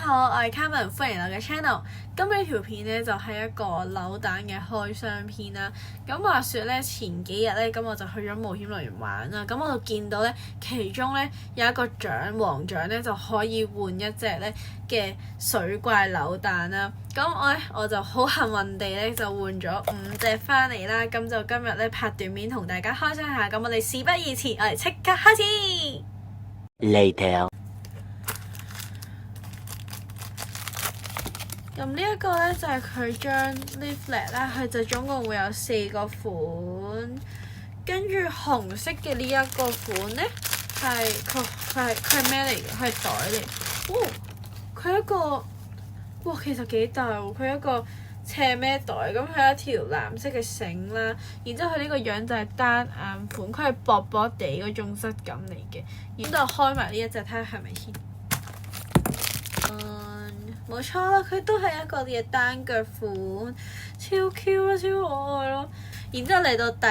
好，我係 Carmen，歡迎嚟我嘅 channel。今日條片咧就係一個扭蛋嘅開箱片啦。咁話說咧，前幾日咧，咁我就去咗冒險樂園玩啦。咁我就見到咧，其中咧有一個獎，黃獎咧就可以換一隻咧嘅水怪扭蛋啦。咁我就好幸運地咧就換咗5隻翻嚟啦。咁就今日咧拍短片同大家開箱下。咁我哋事不宜遲，我哋即刻開始。Later。咁呢一個咧就係佢張 leaflet 啦，佢就總共會有4個款，跟住紅色嘅呢一個款咧係佢咩嚟嘅？佢係袋嚟。哦，佢一個哇，其實幾大喎！佢一個斜孭袋，咁佢有一條藍色嘅繩啦，然之後佢呢個樣就係單眼款，佢係薄薄地嗰種質感嚟嘅。然之後開埋呢一隻睇下係咪顯。冇錯啦，佢都係一個嘅單腳款，超 Q 啦，超可愛咯。然之後嚟到第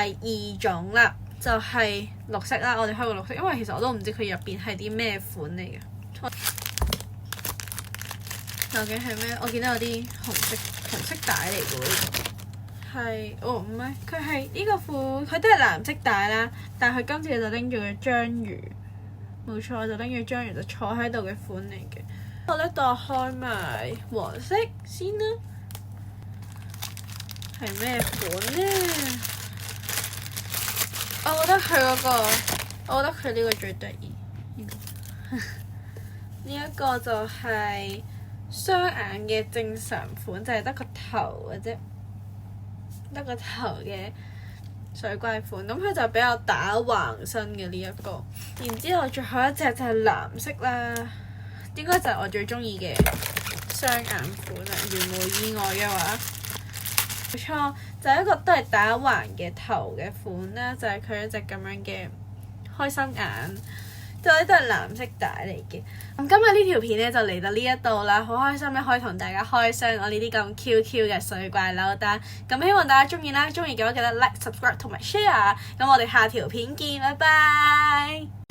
2種啦，就係綠色啦。我哋開個綠色，因為其實我都唔知佢入邊係啲咩款嚟嘅。究竟係咩？我見到有啲紅色帶嚟嘅喎，呢個係唔係，佢係呢個款，佢都係藍色帶啦。但係佢今次就拎住個章魚，冇錯，就拎住章魚就坐喺度嘅款嚟嘅。我咧當開埋黃色先啦，係咩款咧？我覺得佢呢個最得意。呢一個就係雙眼嘅正常款，就係得個頭嘅啫，得個頭嘅水怪款。咁佢就比較打橫身嘅呢一個。然之後最後一隻就係藍色啦。應該就係我最中意嘅雙眼款啦，如無意外嘅話，冇錯，就係一個都係打橫嘅頭嘅款啦，就係佢一隻咁樣嘅開心眼，就係都係藍色帶嚟嘅。咁今日呢條片咧就嚟到呢一度啦，好開心咧可以同大家開箱我呢啲咁 QQ 嘅水怪扭蛋。咁希望大家中意啦，中意嘅話記得 like、subscribe 同埋 share。咁我哋下條片見，拜拜。